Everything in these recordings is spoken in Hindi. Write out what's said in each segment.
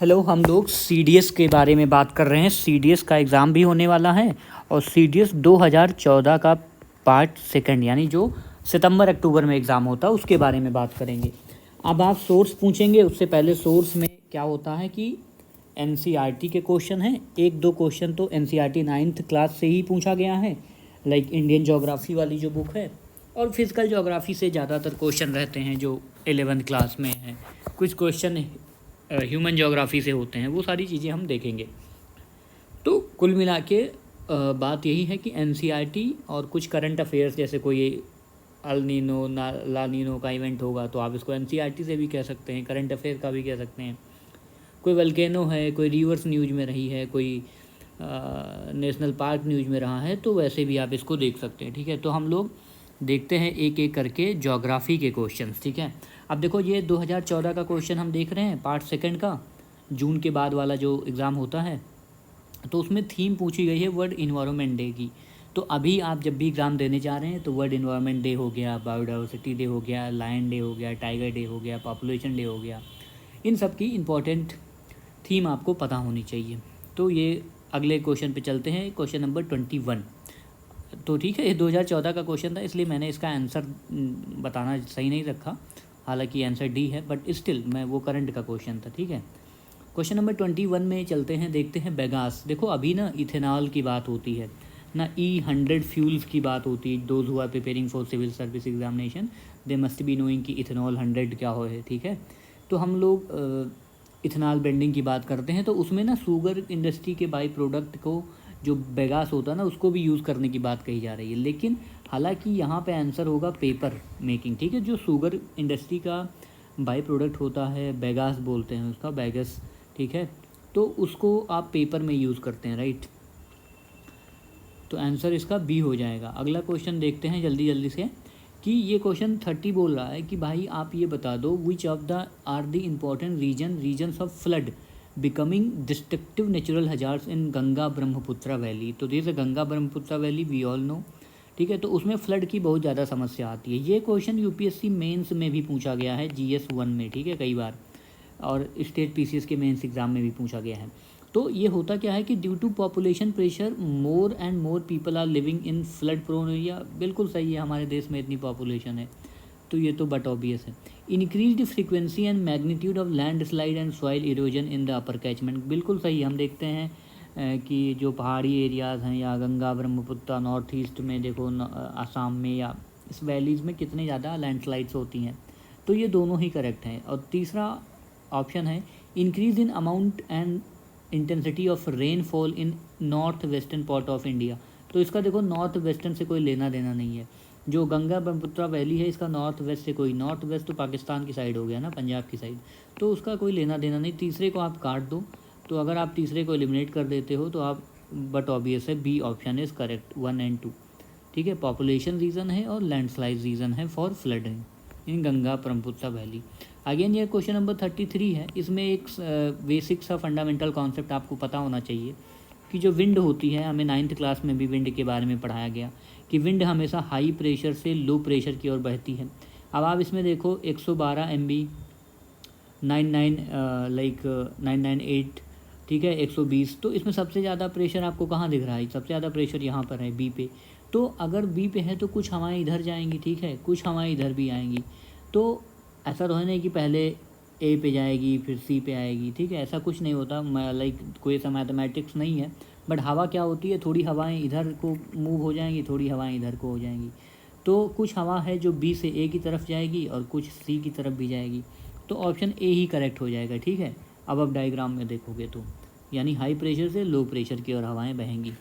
हेलो, हम लोग सीडीएस के बारे में बात कर रहे हैं। सीडीएस का एग्ज़ाम भी होने वाला है और सीडीएस 2014 का पार्ट सेकंड यानी जो सितंबर अक्टूबर में एग्ज़ाम होता है उसके बारे में बात करेंगे। अब आप सोर्स पूछेंगे, उससे पहले सोर्स में क्या होता है कि एनसीईआरटी के क्वेश्चन हैं। एक दो क्वेश्चन तो एनसीईआरटी 9th क्लास से ही पूछा गया है, लाइक इंडियन ज्योग्राफी वाली जो बुक है, और फिजिकल ज्योग्राफी से ज़्यादातर क्वेश्चन रहते हैं जो 11th क्लास में हैं। कुछ क्वेश्चन ह्यूमन ज्योग्राफी से होते हैं, वो सारी चीज़ें हम देखेंगे। तो कुल मिला के बात यही है कि एनसीईआरटी और कुछ करंट अफेयर्स, जैसे कोई अल नीनो ला नीनो का इवेंट होगा तो आप इसको एनसीईआरटी से भी कह सकते हैं, करंट अफेयर का भी कह सकते हैं। कोई वल्केनो है, कोई रिवर्स न्यूज में रही है, कोई नेशनल पार्क न्यूज में रहा है, तो वैसे भी आप इसको देख सकते हैं। ठीक है, तो हम लोग देखते हैं एक एक करके ज्योग्राफी के क्वेश्चंस। ठीक है, अब देखो ये 2014 का क्वेश्चन हम देख रहे हैं, पार्ट सेकंड का, जून के बाद वाला जो एग्ज़ाम होता है। तो उसमें थीम पूछी गई है वर्ल्ड इन्वायरमेंट डे की। तो अभी आप जब भी एग्ज़ाम देने जा रहे हैं तो वर्ल्ड इन्वायरमेंट डे हो गया, बायोडाइवर्सिटी डे हो गया, लायन डे हो गया, टाइगर डे हो गया, पॉपुलेशन डे हो गया, इन सब की इम्पॉर्टेंट थीम आपको पता होनी चाहिए। तो ये अगले क्वेश्चन पे चलते हैं, क्वेश्चन नंबर 21। तो ठीक है, ये 2014 का क्वेश्चन था, इसलिए मैंने इसका आंसर बताना सही नहीं रखा, हालांकि आंसर डी है, बट स्टिल मैं वो करंट का क्वेश्चन था। ठीक है, क्वेश्चन नंबर 21 में चलते हैं, देखते हैं बेगास। देखो अभी ना इथेनॉल की बात होती है ना, E100 फ्यूल्स की बात होती है। Those who are preparing for civil service examination they must be knowing कि इथेनॉल 100 क्या हो है। ठीक है, तो हम लोग इथेनॉल ब्लेंडिंग की बात करते हैं, तो उसमें ना शुगर इंडस्ट्री के बाई प्रोडक्ट को जो बेगास होता है ना, उसको भी यूज़ करने की बात कही जा रही है। लेकिन हालांकि यहाँ पे आंसर होगा पेपर मेकिंग। ठीक है, जो शुगर इंडस्ट्री का बाई प्रोडक्ट होता है, बेगास बोलते हैं उसका, बेगस। ठीक है, तो उसको आप पेपर में यूज़ करते हैं, राइट। तो आंसर इसका बी हो जाएगा। अगला क्वेश्चन देखते हैं जल्दी जल्दी से, कि ये क्वेश्चन 30 बोल रहा है कि भाई आप ये बता दो, which of the are the important reasons of flood becoming destructive natural hazards in Ganga Brahmaputra valley. तो this Ganga Brahmaputra valley we all know. ठीक है, तो उसमें फ्लड की बहुत ज़्यादा समस्या आती है। ये क्वेश्चन यूपीएससी मेंस में भी पूछा गया है, GS1 में। ठीक है, कई बार, और स्टेट पीसीएस के मेंस एग्ज़ाम में भी पूछा गया है। तो ये होता क्या है कि due to population pressure more and more people are living in flood prone area. बिल्कुल सही है, हमारे देश में इतनी पॉपुलेशन है, तो ये तो बट ऑब्वियस है। Increase frequency and magnitude of land slide and soil erosion in the upper catchment. बिल्कुल सही, हम देखते हैं कि जो पहाड़ी एरियाज़ हैं, या गंगा ब्रह्मपुत्र नॉर्थ ईस्ट में देखो, आसाम में या इस वैलीज़ में कितने ज़्यादा लैंडस्लाइड्स होती हैं। तो ये दोनों ही करेक्ट हैं। और तीसरा ऑप्शन है increase in amount and intensity of rainfall in north western part of India. तो इसका देखो नॉर्थ वेस्टर्न से कोई लेना देना नहीं है। जो गंगा ब्रह्मपुत्रा वैली है, इसका नॉर्थ वेस्ट से कोई, नॉर्थ वेस्ट तो पाकिस्तान की साइड हो गया ना, पंजाब की साइड, तो उसका कोई लेना देना नहीं। तीसरे को आप काट दो। तो अगर आप तीसरे को एलिमिनेट कर देते हो तो आप, बट ऑब्वियस है, B option is correct, 1 and 2। ठीक है, पॉपुलेशन रीज़न है और लैंडस्लाइड रीज़न है for flooding in Ganga Brahmaputra valley. Again ये क्वेश्चन नंबर 33 है। इसमें एक बेसिक सा फंडामेंटल कॉन्सेप्ट आपको पता होना चाहिए कि जो विंड होती है, हमें 9th क्लास में भी विंड के बारे में पढ़ाया गया कि विंड हमेशा हाई प्रेशर से लो प्रेशर की ओर बहती है। अब आप इसमें देखो 112 MB, 998, ठीक है, 120, तो इसमें सबसे ज़्यादा प्रेशर आपको कहाँ दिख रहा है? सबसे ज़्यादा प्रेशर यहाँ पर है, बी पे। तो अगर बी पे है तो कुछ हवाएं इधर जाएंगी, ठीक है, कुछ हवाएं इधर भी आएंगी। तो ऐसा तो है नहीं कि पहले ए पे जाएगी फिर सी पे आएगी। ठीक है, ऐसा कुछ नहीं होता, लाइक कोई ऐसा मैथमेटिक्स नहीं है। बट हवा क्या होती है, थोड़ी हवाएं इधर को मूव हो जाएंगी, थोड़ी हवाएं इधर को हो जाएंगी। तो कुछ हवा है जो बी से ए की तरफ जाएगी और कुछ सी की तरफ भी जाएगी। तो ऑप्शन ए ही करेक्ट हो जाएगा। ठीक है, अब डायग्राम में देखोगे तो, यानी हाई प्रेशर से लो प्रेशर की ओर हवाएं बहेंगी।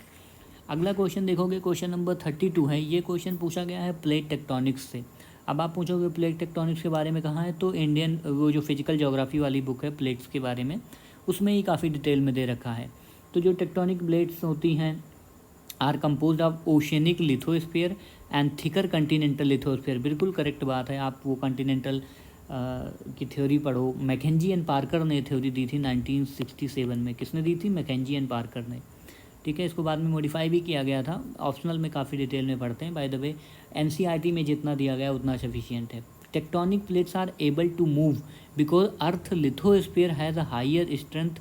अगला क्वेश्चन देखोगे, क्वेश्चन नंबर 32 है। ये क्वेश्चन पूछा गया है प्लेट टेक्टोनिक्स से। अब आप पूछोगे प्लेट टेक्टोनिक्स के बारे में कहाँ है, तो इंडियन वो जो फिजिकल ज्योग्राफी वाली बुक है प्लेट्स के बारे में, उसमें ही काफ़ी डिटेल में दे रखा है। तो जो टेक्टोनिक प्लेट्स होती हैं are composed of oceanic lithosphere and thicker continental lithosphere. बिल्कुल करेक्ट बात है, आप वो कंटिनेंटल की थ्योरी पढ़ो। मैकेंजी एंड पार्कर ने थ्योरी दी थी 1967 में। किसने दी थी? मैकेंजी एंड पार्कर ने। ठीक है, इसको बाद में मॉडिफाई भी किया गया था, ऑप्शनल में काफ़ी डिटेल में पढ़ते हैं। बाय द वे एनसीईआरटी में जितना दिया गया उतना सफिशिएंट है। Tectonic plates are able to move because earth lithosphere has a higher strength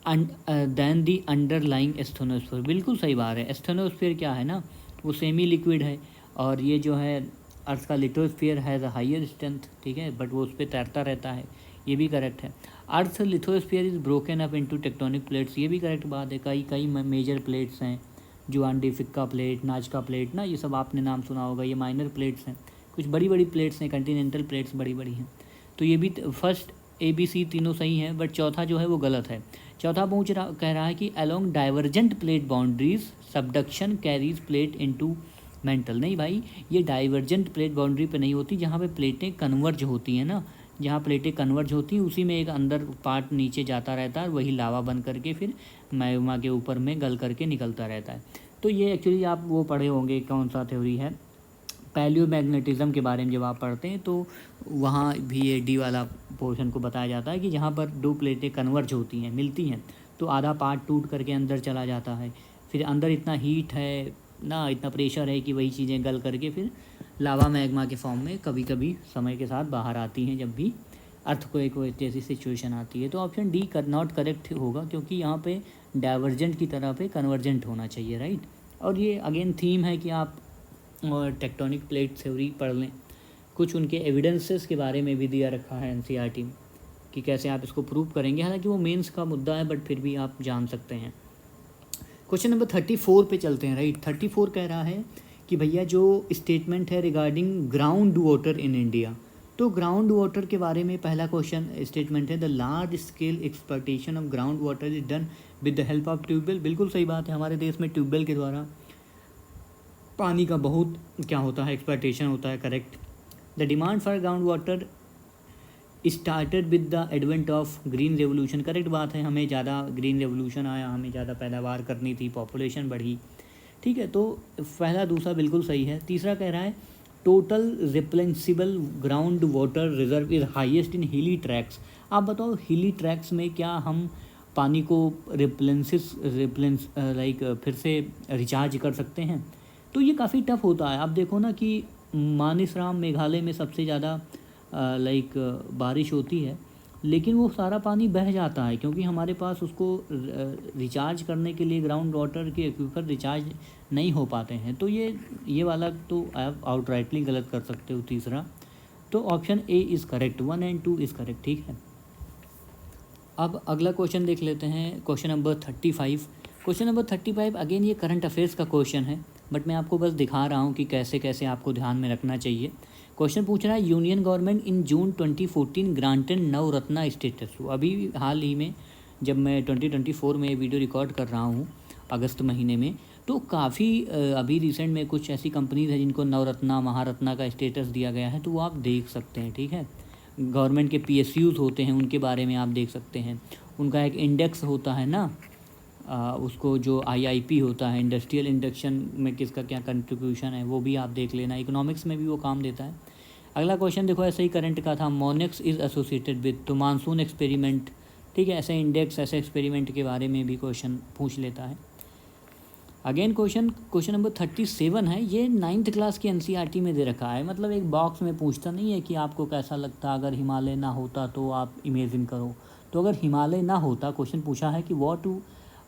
than the underlying asthenosphere. बिल्कुल सही बात है। एस्थेनोस्फीयर क्या है ना, वो सेमी लिक्विड है, और ये जो है अर्थ का lithosphere has a higher strength, ठीक है, बट वो उस पर तैरता रहता है, ये भी करेक्ट है। अर्थ lithosphere is broken up into tectonic plates, ये भी करेक्ट बात है। कई कई मेजर प्लेट्स हैं, जुआंडी फिक्का प्लेट, नाजका प्लेट ना, ये सब आपने नाम सुना होगा, ये माइनर प्लेट्स हैं। कुछ बड़ी बड़ी प्लेट्स हैं, कंटिनेंटल प्लेट्स बड़ी बड़ी हैं। तो ये भी फर्स्ट ABC तीनों सही हैं, बट चौथा जो है वो गलत है। चौथा कह रहा है कि along divergent plate boundaries subduction carries plate into mental. नहीं भाई, ये डाइवर्जेंट प्लेट बाउंड्री पे नहीं होती, जहाँ पे प्लेटें कन्वर्ज होती हैं ना, जहाँ प्लेटें कन्वर्ज होती हैं उसी में एक अंदर पार्ट नीचे जाता रहता है, वही लावा बन करके फिर मैग्मा के ऊपर में गल करके निकलता रहता है। तो ये एक्चुअली आप वो पढ़े होंगे, कौन सा थ्योरी है, पैलियोमैग्नेटिज्म के बारे में जब आप पढ़ते हैं तो वहाँ भी ये डी वाला पोर्शन को बताया जाता है कि जहाँ पर दो प्लेटें कन्वर्ज होती हैं, मिलती हैं, तो आधा पार्ट टूट करके अंदर चला जाता है, फिर अंदर इतना हीट है ना, इतना प्रेशर है कि वही चीज़ें गल करके फिर लावा मैग्मा के फॉर्म में कभी कभी समय के साथ बाहर आती हैं, जब भी अर्थक्वेक जैसी सिचुएशन आती है। तो ऑप्शन डी नॉट करेक्ट होगा, क्योंकि यहाँ पे डाइवर्जेंट की तरह पे कन्वर्जेंट होना चाहिए, राइट। और ये अगेन थीम है कि आप और टेक्टोनिक प्लेट थ्योरी पढ़ लें। कुछ उनके एविडेंसेस के बारे में भी दिया रखा है NCERT में कि कैसे आप इसको प्रूव करेंगे, हालांकि वो मेंस का मुद्दा है, बट फिर भी आप जान सकते हैं। क्वेश्चन नंबर 34 पे चलते हैं, राइट। 34 कह रहा है कि भैया जो स्टेटमेंट है regarding ground water in India, तो ग्राउंड वाटर के बारे में पहला क्वेश्चन स्टेटमेंट है the large scale exploitation of ground water is done with the help of tubewell. बिल्कुल सही बात है, हमारे देश में ट्यूबवेल के द्वारा पानी का बहुत क्या होता है, एक्सप्लॉयटेशन होता है, correct. The demand for ground water started with the advent of green revolution, correct बात है, हमें ज़्यादा ग्रीन रेवोल्यूशन आया, हमें ज़्यादा पैदावार करनी थी, पॉपुलेशन बढ़ी, ठीक है। तो पहला दूसरा बिल्कुल सही है। तीसरा कह रहा है total replenishable ground water reserve is highest in hilly tracts. आप बताओ हिली ट्रैक्स में क्या हम पानी को रिप्लेंस लाइक फिर से रिचार्ज कर सकते हैं? तो ये काफ़ी टफ होता है। आप देखो ना कि मानसरोवर मेघालय में सबसे ज़्यादा लाइक बारिश होती है, लेकिन वो सारा पानी बह जाता है, क्योंकि हमारे पास उसको रिचार्ज करने के लिए ग्राउंड वाटर के एक्वीफर रिचार्ज नहीं हो पाते हैं। तो ये वाला तो आप आउटराइटली गलत कर सकते हो तीसरा। तो ऑप्शन ए इज़ करेक्ट, 1 और 2 इज़ करेक्ट, ठीक है। अब अगला क्वेश्चन देख लेते हैं, question number 35। Question number 35 again ये करंट अफेयर्स का क्वेश्चन है, बट मैं आपको बस दिखा रहा हूँ कि कैसे कैसे आपको ध्यान में रखना चाहिए। क्वेश्चन पूछ रहा है union government in June 2014 granted Navratna status. अभी हाल ही में जब मैं 2024 में वीडियो रिकॉर्ड कर रहा हूँ अगस्त महीने में, तो काफ़ी अभी रिसेंट में कुछ ऐसी कंपनीज हैं जिनको नवरत्ना महारत्ना का स्टेटस दिया गया है, तो वो आप देख सकते हैं, ठीक है। गवर्नमेंट के PSUs होते हैं, उनके बारे में आप देख सकते हैं। उनका एक इंडेक्स होता है ना, उसको जो IIP होता है, इंडस्ट्रियल इंडक्शन में किसका क्या कंट्रीब्यूशन है, वो भी आप देख लेना। इकोनॉमिक्स में भी वो काम देता है। अगला क्वेश्चन देखो, ऐसे ही करंट का था, मोनेक्स इज़ एसोसिएटेड विद, तो मानसून एक्सपेरिमेंट, ठीक है। ऐसे इंडेक्स, ऐसे एक्सपेरिमेंट के बारे में भी क्वेश्चन पूछ लेता है। अगेन क्वेश्चन नंबर 37 है, ये 9th क्लास की NCERT में दे रखा है, मतलब एक बॉक्स में पूछता नहीं है कि आपको कैसा लगता अगर हिमालय ना होता, तो आप इमेजिन करो। तो अगर हिमालय ना होता, क्वेश्चन पूछा है कि what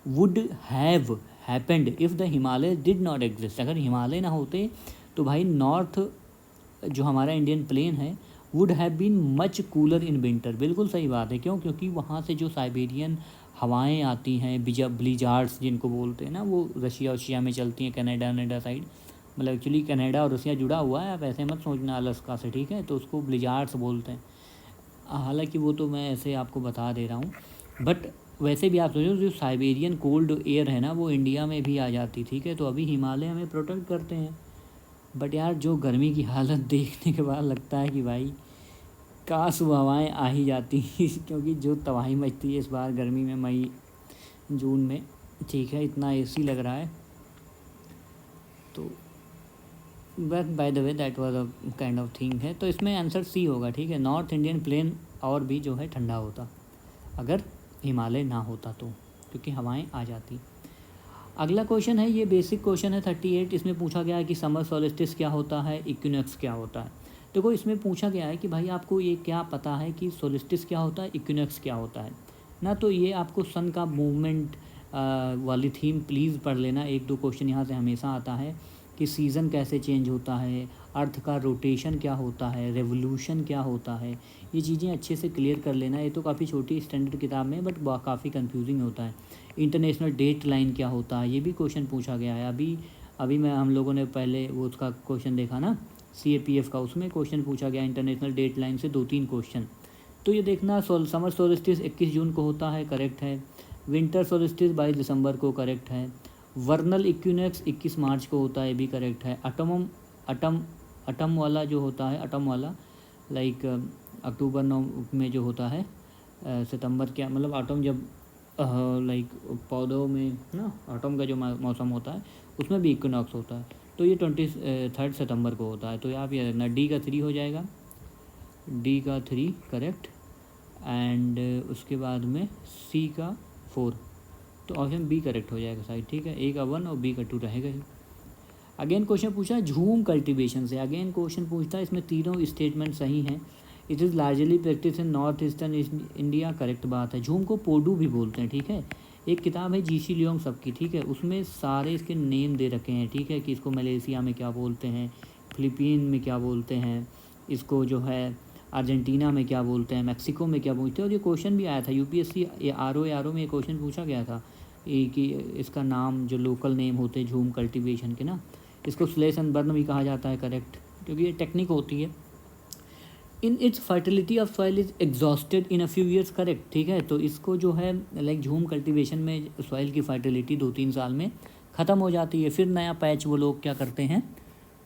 would have happened if the Himalaya did not exist. अगर हिमालय ना होते तो भाई नॉर्थ जो हमारा इंडियन प्लेन है would have been much cooler in winter. बिल्कुल सही बात है, क्यों? क्योंकि वहाँ से जो साइबेरियन हवाएं आती हैं, ब्लिजार्ड्स जिनको बोलते हैं ना, वो रशिया में चलती हैं, कनाडा साइड, मतलब एक्चुअली कनाडा और रशिया जुड़ा हुआ है, आप ऐसे मत सोचना अलास्का से, ठीक है। तो उसको ब्लिजार्ड्स बोलते हैं, हालांकि वो तो मैं ऐसे आपको बता दे रहा हूँ, बट वैसे भी आप सोचो जो साइबेरियन कोल्ड एयर है ना, वो इंडिया में भी आ जाती, ठीक है। तो अभी हिमालय हमें प्रोटेक्ट करते हैं, बट यार जो गर्मी की हालत देखने के बाद लगता है कि भाई काश वो हवाएँ आ ही जाती क्योंकि जो तबाही मचती है इस बार गर्मी में, मई जून में, ठीक है, इतना AC लग रहा है। तो but by the way that was a kind of thing है, तो इसमें आंसर C होगा, ठीक है। नॉर्थ इंडियन प्लेन और भी जो है ठंडा होता अगर हिमालय ना होता तो, क्योंकि हवाएं आ जाती। अगला क्वेश्चन है, ये बेसिक क्वेश्चन है 38, इसमें पूछा गया है कि समर सोलिस्टिस क्या होता है, इक्विनॉक्स क्या होता है। देखो इसमें पूछा गया है कि भाई आपको ये क्या पता है कि सोलिस्टिस क्या होता है, इक्विनॉक्स क्या होता है ना। तो ये आपको सन का मूवमेंट वाली थीम प्लीज़ पढ़ लेना। एक दो क्वेश्चन यहाँ से हमेशा आता है कि सीज़न कैसे चेंज होता है, अर्थ का रोटेशन क्या होता है, रेवोल्यूशन क्या होता है, ये चीज़ें अच्छे से क्लियर कर लेना। ये तो काफ़ी छोटी स्टैंडर्ड किताब में बट काफ़ी कंफ्यूजिंग होता है। इंटरनेशनल डेट लाइन क्या होता है, ये भी क्वेश्चन पूछा गया है। अभी मैं हम लोगों ने पहले वो उसका क्वेश्चन देखा ना CAPF का, उसमें क्वेश्चन पूछा गया इंटरनेशनल डेट लाइन से 2-3 क्वेश्चन। तो ये देखना, समर सोलिस्टिस 21 जून को होता है, करेक्ट है। विंटर सोलिस्टिस 22 दिसंबर को, करेक्ट है। वर्नल इक्विनॉक्स 21 मार्च को होता है, ये भी करेक्ट है। अटम वाला जो होता है, अटम वाला लाइक अक्टूबर 9 में जो होता है, सितंबर क्या मतलब ऑटम जब लाइक पौधों में ना ऑटम का जो मौसम होता है उसमें भी इक्विनॉक्स होता है। तो ये 23 सितंबर को होता है। तो आप ये रखना, D का 3 हो जाएगा, D का 3 करेक्ट। एंड उसके बाद में C का 4, तो ऑप्शन B करेक्ट हो जाएगा साइड, ठीक है। A का 1 और B का 2 रहेगा ही। अगेन क्वेश्चन पूछा झूम कल्टीवेशन से, अगेन क्वेश्चन पूछता है, इसमें तीनों स्टेटमेंट सही हैं। It is largely practice in north eastern India, correct बात है। झूम को पोडू भी बोलते हैं, ठीक है। एक किताब है GC लियोंग सबकी, ठीक है, उसमें सारे इसके नेम दे रखे हैं, ठीक है, कि इसको मलेशिया में क्या बोलते हैं, फिलीपीन में क्या बोलते हैं, इसको जो है अर्जेंटीना में क्या बोलते हैं, मैक्सिको में क्या बोलते हैं। और ये क्वेश्चन भी आया था UPSC आर ओ में, ये क्वेश्चन पूछा गया था कि इसका नाम जो लोकल नेम होते हैं झूम कल्टीवेशन के ना, इसको स्लेश एंड बर्न भी कहा जाता है, करेक्ट, क्योंकि ये टेक्निक होती है। In its fertility of soil is exhausted in a few years, correct, ठीक है। तो इसको जो है लाइक झूम कल्टीवेशन में सॉइल की फर्टिलिटी 2-3 साल में ख़त्म हो जाती है। फिर नया पैच वो लोग क्या करते हैं,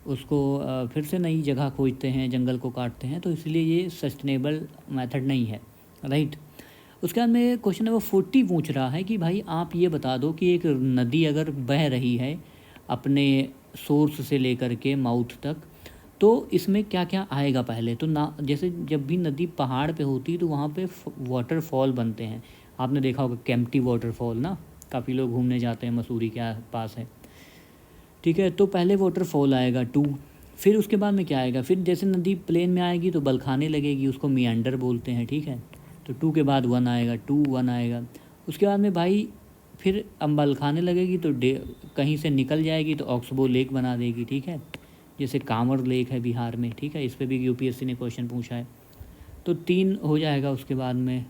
उसको फिर से नई जगह खोजते हैं, जंगल को काटते हैं। तो इसलिए ये सस्टेनेबल मेथड नहीं है, राइट। उसके बाद में क्वेश्चन नंबर 40 पूछ रहा है कि भाई आप ये बता दो कि एक नदी अगर बह रही है अपने सोर्स से लेकर के माउथ तक, तो इसमें क्या क्या आएगा पहले। तो ना जैसे जब भी नदी पहाड़ पे होती है तो वहाँ पे वाटरफॉल बनते हैं। आपने देखा होगा केम्प्टी वाटरफॉल ना, काफ़ी लोग घूमने जाते हैं, मसूरी के पास है, ठीक है। तो पहले वाटरफॉल आएगा 2, फिर उसके बाद में क्या आएगा, फिर जैसे नदी प्लेन में आएगी तो बलखाने लगेगी, उसको मियांडर बोलते हैं, ठीक है। तो 2 के बाद 1 आएगा, 1 आएगा। उसके बाद में भाई फिर अम्बल खाने लगेगी तो कहीं से निकल जाएगी तो ऑक्सबो लेक बना देगी, ठीक है, जैसे कांवर लेक है बिहार में, ठीक है। इस पर भी UPSC ने क्वेश्चन पूछा है। तो 3 हो जाएगा। उसके बाद में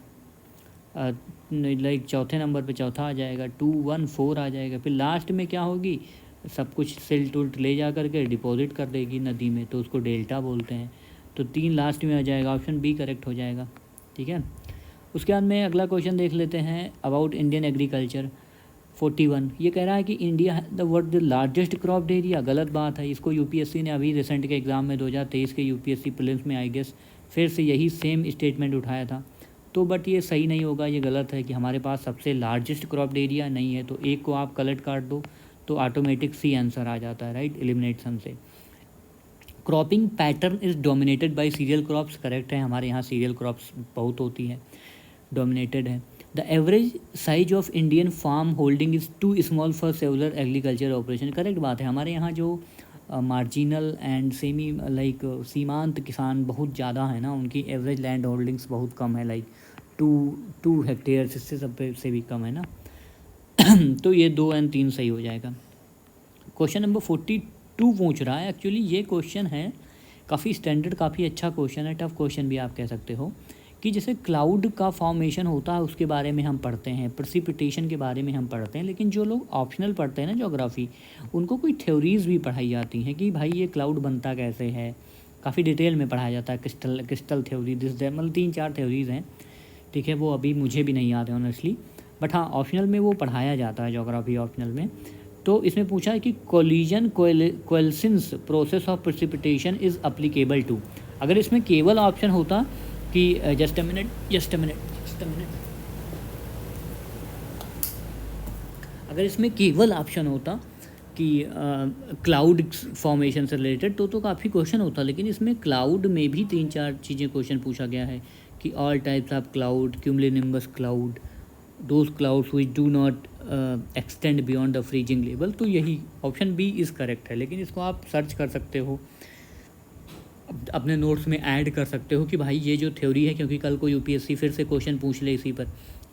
लाइक चौथे नंबर पे चौथा आ जाएगा, 2, 1, 4 आ जाएगा। फिर लास्ट में क्या होगी, सब कुछ सिल्ट उल्ट ले जा करके डिपॉजिट कर देगी नदी में, तो उसको डेल्टा बोलते हैं। तो 3 लास्ट में आ जाएगा, ऑप्शन B करेक्ट हो जाएगा, ठीक है। उसके बाद में अगला क्वेश्चन देख लेते हैं अबाउट इंडियन एग्रीकल्चर 41। ये कह रहा है कि इंडिया है the world the largest cropped area, गलत बात है। इसको UPSC ने अभी रिसेंट के एग्ज़ाम में 2023 के UPSC प्रीलिम्स में आई गेस फिर से यही सेम स्टेटमेंट उठाया था। तो बट ये सही नहीं होगा, ये गलत है कि हमारे पास सबसे लार्जेस्ट क्रॉप्ड एरिया नहीं है। तो एक को आप कलट काट दो तो ऑटोमेटिक C आंसर आ जाता है, राइट, एलिमिनेशन से। Cropping pattern is dominated by cereal crops, correct है, हमारे यहाँ सीरियल क्रॉप्स बहुत होती है, डोमिनेटेड है। The average size of Indian farm holding is too small for several agriculture operation, correct बात है। हमारे यहाँ जो मार्जिनल एंड सेमी लाइक सीमांत किसान बहुत ज़्यादा है ना, उनकी एवरेज लैंड होल्डिंग्स बहुत कम है, लाइक 2 हेक्टेयर, इससे सब से भी कम है ना। तो ये 2 और 3 सही हो जाएगा। क्वेश्चन नंबर 42 पूछ रहा है, एक्चुअली ये क्वेश्चन है काफ़ी स्टैंडर्ड, काफ़ी अच्छा क्वेश्चन है, टफ क्वेश्चन भी आप कह सकते हो, कि जैसे क्लाउड का फॉर्मेशन होता है उसके बारे में हम पढ़ते हैं, प्रेसिपिटेशन के बारे में हम पढ़ते हैं। लेकिन जो लोग ऑप्शनल पढ़ते हैं ना ज्योग्राफी, उनको कोई थ्योरीज़ भी पढ़ाई जाती हैं कि भाई ये क्लाउड बनता कैसे है, काफ़ी डिटेल में पढ़ाया जाता है। क्रिस्टल थ्योरी, मतलब 3-4 थ्योरीज़ हैं, ठीक है, वो अभी मुझे भी नहीं याद है ऑनेस्टली, बट हाँ ऑप्शनल में वो पढ़ाया जाता है ज्योग्राफी ऑप्शनल में। तो इसमें पूछा है कि collision coalescence process of precipitation is applicable to. अगर इसमें केवल ऑप्शन होता कि जस्ट अ मिनट, अगर इसमें केवल ऑप्शन होता कि क्लाउड फॉर्मेशन से रिलेटेड तो काफ़ी क्वेश्चन होता। लेकिन इसमें क्लाउड में भी 3-4 चीज़ें क्वेश्चन पूछा गया है कि all types of cloud, cumulonimbus cloud, those clouds which do not extend beyond the freezing level. तो यही ऑप्शन B इज़ करेक्ट है, लेकिन इसको आप सर्च कर सकते हो अपने नोट्स में ऐड कर सकते हो कि भाई ये जो थ्योरी है, क्योंकि कल को यूपीएससी फिर से क्वेश्चन पूछ ले इसी पर,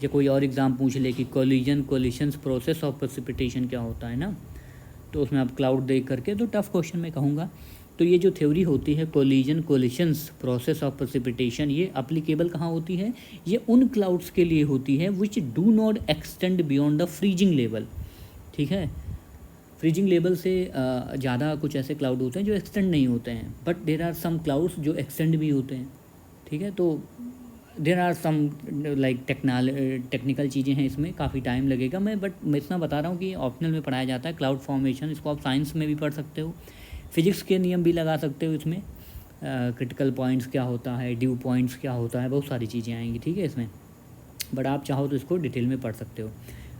या कोई और एग्ज़ाम पूछ ले कि कोलिशंस प्रोसेस ऑफ प्रेसिपिटेशन क्या होता है ना, तो उसमें आप क्लाउड देख करके, तो टफ क्वेश्चन में कहूँगा। तो ये जो थ्योरी होती है कोलिशंस प्रोसेस ऑफ प्रेसिपिटेशन, ये अप्लीकेबल कहाँ होती है? ये उन क्लाउड्स के लिए होती है which do not extend beyond the freezing level. ठीक है, फ्रीजिंग लेवल से ज़्यादा कुछ ऐसे क्लाउड होते हैं जो एक्सटेंड नहीं होते हैं, but there are some clouds जो एक्सटेंड भी होते हैं। ठीक है, तो there are some like technical चीज़ें हैं, इसमें काफ़ी टाइम लगेगा। मैं इतना बता रहा हूँ कि ऑप्शनल में पढ़ाया जाता है क्लाउड फॉर्मेशन, इसको आप साइंस में भी पढ़ सकते हो, फिजिक्स के नियम भी लगा सकते हो इसमें, क्रिटिकल पॉइंट्स क्या होता है, ड्यू पॉइंट्स क्या होता है, बहुत सारी चीज़ें आएंगी। ठीक है इसमें, बट आप चाहो तो इसको डिटेल में पढ़ सकते हो।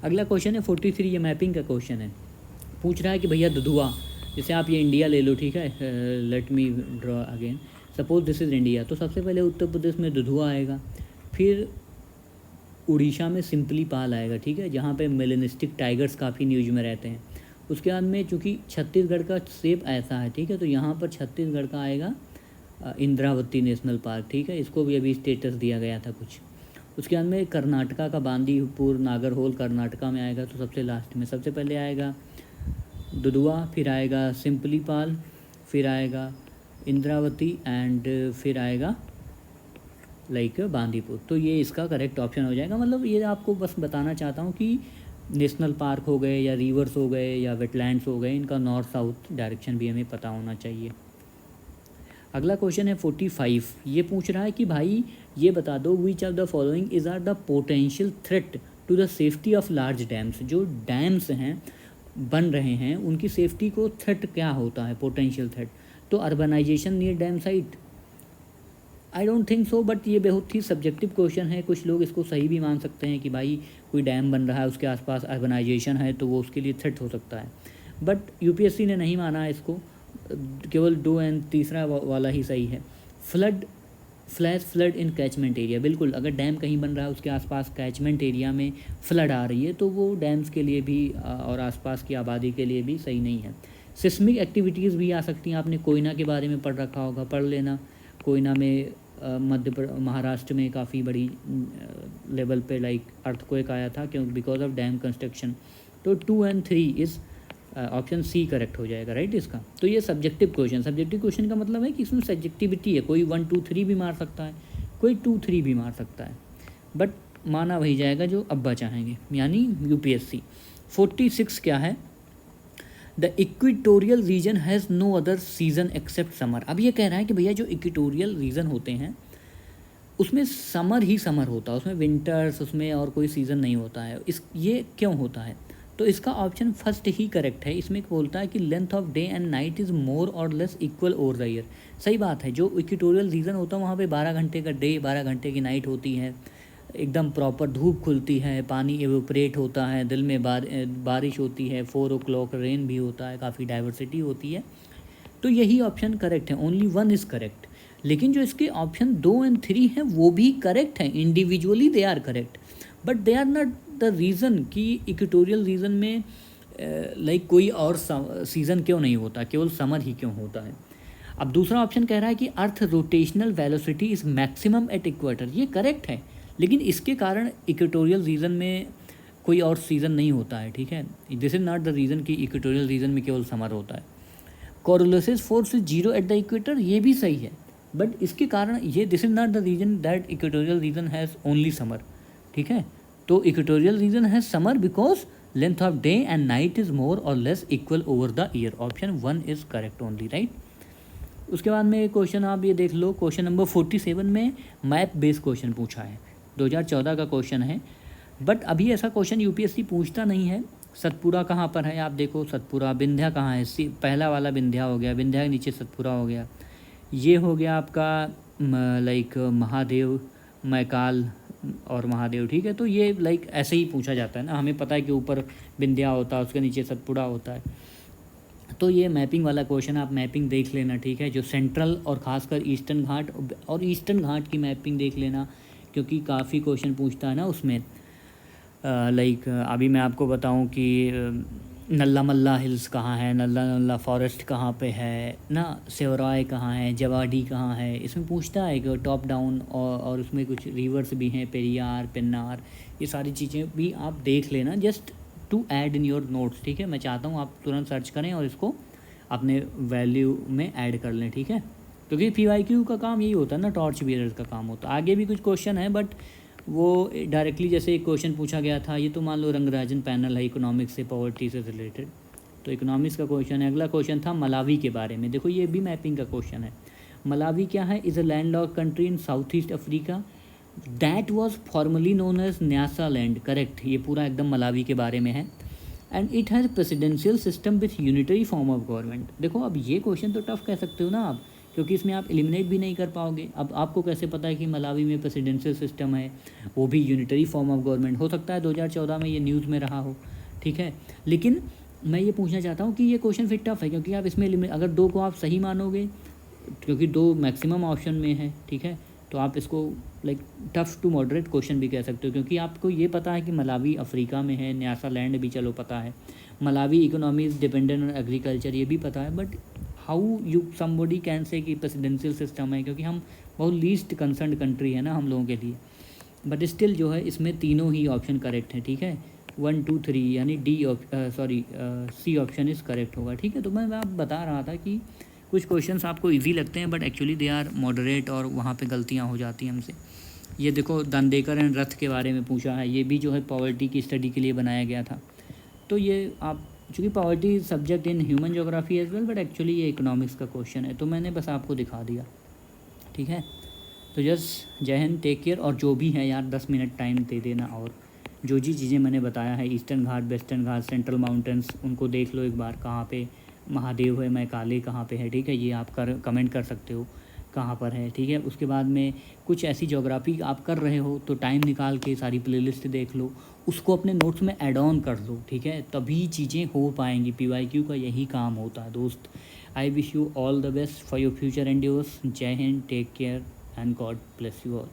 अगला क्वेश्चन है 43, ये मैपिंग का क्वेश्चन है। पूछ रहा है कि भैया दुधुआ, जैसे आप ये इंडिया ले लो, ठीक है, let me draw again, suppose this is India, तो सबसे पहले उत्तर प्रदेश में दुधुआ आएगा, फिर उड़ीसा में सिंपली पाल आएगा, ठीक है, जहाँ पे मेलेनिस्टिक टाइगर्स काफ़ी न्यूज में रहते हैं। उसके बाद में चूँकि छत्तीसगढ़ का शेप ऐसा है, ठीक है, तो यहाँ पर छत्तीसगढ़ का आएगा इंद्रावती नेशनल पार्क। ठीक है, इसको भी अभी स्टेटस दिया गया था कुछ। उसके बाद में कर्नाटका का बांदीपुर नागरहोल कर्नाटका में आएगा, तो सबसे लास्ट में सबसे पहले आएगा दुधुआ, फिर आएगा सिंपली पाल, फिर आएगा इंद्रावती एंड फिर आएगा लाइक बांदीपुर। तो ये इसका करेक्ट ऑप्शन हो जाएगा। मतलब ये आपको बस बताना चाहता हूँ कि नेशनल पार्क हो गए या रिवर्स हो गए या वेटलैंड्स हो गए, इनका नॉर्थ साउथ डायरेक्शन भी हमें पता होना चाहिए। अगला क्वेश्चन है 45, ये पूछ रहा है कि भाई ये बता दो which of the following is are the potential threat to the safety of large dams. जो डैम्स हैं बन रहे हैं उनकी सेफ्टी को थ्रेट क्या होता है, पोटेंशियल थ्रेट। तो urbanisation near dam site, I don't think so, but ये बहुत ही सब्जेक्टिव क्वेश्चन है। कुछ लोग इसको सही भी मान सकते हैं कि भाई कोई डैम बन रहा है उसके आसपास अर्बनाइजेशन है तो वो उसके लिए थ्रेट हो सकता है, बट यूपीएससी ने नहीं माना है इसको, केवल 2 एंड तीसरा वाला ही सही है। फ्लड इन कैचमेंट एरिया, बिल्कुल, अगर डैम कहीं बन रहा है उसके आसपास कैचमेंट एरिया में फ्लड आ रही है तो वो डैम्स के लिए भी और आसपास की आबादी के लिए भी सही नहीं है। सिस्मिक एक्टिविटीज़ भी आ सकती हैं, आपने कोयना के बारे में पढ़ रखा होगा, पढ़ लेना। कोयना में महाराष्ट्र में काफ़ी बड़ी लेवल पे लाइक अर्थक्वेक आया था, क्योंकि बिकॉज ऑफ डैम कंस्ट्रक्शन। तो 2 and 3 is option C correct हो जाएगा, राइट इसका। तो ये सब्जेक्टिव क्वेश्चन का मतलब है कि इसमें सब्जेक्टिविटी है, कोई 1 2 3 भी मार सकता है, कोई 2 3 भी मार सकता है, बट माना वही जाएगा जो अब्बा चाहेंगे, यानी यूपीएससी। 46 क्या है, the equatorial region has no other season except summer. अब ये कह रहा है कि भैया जो इक्वेटोरियल रीजन होते हैं उसमें समर ही समर होता है, उसमें विंटर्स उसमें और कोई सीज़न नहीं होता है। ये क्यों होता है? तो इसका ऑप्शन फर्स्ट ही करेक्ट है। इसमें बोलता है कि length of day and night is more or less equal over the year. सही बात है, जो इक्वेटोरियल रीजन होता है वहाँ पे 12 घंटे का डे 12 घंटे की नाइट होती है, एकदम प्रॉपर धूप खुलती है, पानी एवोपरेट होता है, दिल में बारिश होती है, 4 o'clock रेन भी होता है, काफ़ी डाइवर्सिटी होती है। तो यही ऑप्शन करेक्ट है, ओनली 1 इज़ करेक्ट। लेकिन जो इसके ऑप्शन 2 एंड 3 हैं वो भी करेक्ट हैं, individually they are correct, but they are not the reason कि इक्वेटोरियल रीजन में लाइक कोई और सीज़न क्यों नहीं होता, केवल समर ही क्यों होता है। अब दूसरा ऑप्शन कह रहा है कि earth rotational velocity is maximum at equator. ये करेक्ट है, लेकिन इसके कारण इक्वेटोरियल रीजन में कोई और सीज़न नहीं होता है, ठीक है। This is not the reason कि इक्वेटोरियल रीजन में केवल समर होता है। Coriolis force is 0 at the equator, ये भी सही है, बट इसके कारण ये this is not the reason that equatorial region has only summer, ठीक है। तो equatorial region has summer because length of day and night is more or less equal over the year. Option 1 is correct only, right. उसके बाद में क्वेश्चन आप ये देख लो, क्वेश्चन नंबर 47 में मैप बेस्ड क्वेश्चन पूछा है, 2014 का क्वेश्चन है, बट अभी ऐसा क्वेश्चन यूपीएससी पूछता नहीं है। सतपुरा कहाँ पर है, आप देखो सतपुरा। विंध्या कहाँ है, पहला वाला विंध्या हो गया, विंध्या के नीचे सतपुरा हो गया। ये हो गया आपका लाइक महादेव, मैकाल और महादेव, ठीक है। तो ये लाइक ऐसे ही पूछा जाता है ना, हमें पता है कि ऊपर विंध्या होता है, उसके नीचे सतपुरा होता है। तो ये मैपिंग वाला क्वेश्चन, आप मैपिंग देख लेना, ठीक है। जो सेंट्रल और ख़ासकर ईस्टर्न घाट और ईस्टर्न घाट की मैपिंग देख लेना, क्योंकि काफ़ी क्वेश्चन पूछता है ना उसमें। लाइक अभी मैं आपको बताऊं कि नल्ला मल्ला हिल्स कहाँ है, नल्ला नल्ला फॉरेस्ट कहाँ पे है ना, सेवराय कहाँ है, जवाडी कहाँ है, इसमें पूछता है कि टॉप डाउन। और उसमें कुछ रिवर्स भी हैं, पेरियार, पेन्नार, ये सारी चीज़ें भी आप देख लेना just to add in your notes. ठीक है, मैं चाहता हूँ आप तुरंत सर्च करें और इसको अपने वैल्यू में ऐड कर लें। ठीक है, क्योंकि PYQ का काम यही होता है ना, टॉर्च बियरर का काम होता है। आगे भी कुछ क्वेश्चन है बट वो डायरेक्टली जैसे एक क्वेश्चन पूछा गया था, ये तो मान लो रंगराजन पैनल है इकोनॉमिक्स से, पॉवर्टी से रिलेटेड, तो इकोनॉमिक्स का क्वेश्चन है। अगला क्वेश्चन था मलावी के बारे में। देखो ये भी मैपिंग का क्वेश्चन है। मलावी क्या है? Is a landlocked country in south east Africa that was formally known as Nyasaland. Correct, ये पूरा एकदम मलावी के बारे में है। And it has presidential system with unitary form of government. देखो अब ये क्वेश्चन तो टफ कह सकते हो ना आप, क्योंकि इसमें आप एलिमिनेट भी नहीं कर पाओगे। अब आपको कैसे पता है कि मलावी में प्रेसिडेंशियल सिस्टम है, वो भी यूनिटरी फॉर्म ऑफ गवर्नमेंट? हो सकता है 2014 में ये न्यूज़ में रहा हो। ठीक है, लेकिन मैं ये पूछना चाहता हूँ कि ये क्वेश्चन फिर टफ है, क्योंकि आप इसमें अगर दो को आप सही मानोगे, क्योंकि दो मैक्सिमम ऑप्शन में है, ठीक है, तो आप इसको like tough to moderate question भी कह सकते हो, क्योंकि आपको ये पता है कि मलावी अफ्रीका में है, न्यासालैंड भी चलो पता है, Malawi economy is dependent on agriculture ये भी पता है। But how you somebody can say कि प्रेसिडेंशियल सिस्टम है, क्योंकि हम बहुत लीस्ट कंसर्न कंट्री है ना हम लोगों के लिए। बट स्टिल जो है इसमें तीनों ही ऑप्शन करेक्ट हैं। ठीक है, 1 2 3 यानी C ऑप्शन इज़ करेक्ट होगा। ठीक है, तो मैं आप बता रहा था कि कुछ क्वेश्चंस आपको इजी लगते हैं but actually they are moderate, और वहाँ पे गलतियाँ हो जाती हैं हमसे। ये देखो दांडेकर एंड रथ के बारे में पूछा है, ये भी जो है पॉवर्टी की स्टडी के लिए बनाया गया था। तो ये आप चूँकि poverty subject in human geography as well, but actually ये इकोनॉमिक्स का क्वेश्चन है, तो मैंने बस आपको दिखा दिया। ठीक है, तो जस्ट जय हिंद, टेक केयर। और जो भी है यार 10 मिनट टाइम दे देना, और जो जी चीज़ें मैंने बताया है, ईस्टर्न घाट, वेस्टर्न घाट, सेंट्रल माउंटेन्स, उनको देख लो एक बार, कहाँ पे महादेव है, मैकाले कहाँ पे है। ठीक है, ये आप कमेंट कर सकते हो कहाँ पर है। ठीक है, उसके बाद में कुछ ऐसी ज्योग्राफी आप कर रहे हो तो टाइम निकाल के सारी प्लेलिस्ट देख लो, उसको अपने नोट्स में ऐड ऑन कर लो। ठीक है, तभी चीज़ें हो पाएंगी। PYQ का यही काम होता है दोस्त। I wish you all the best for your future and yours. जय हिंद, take care and God bless you all.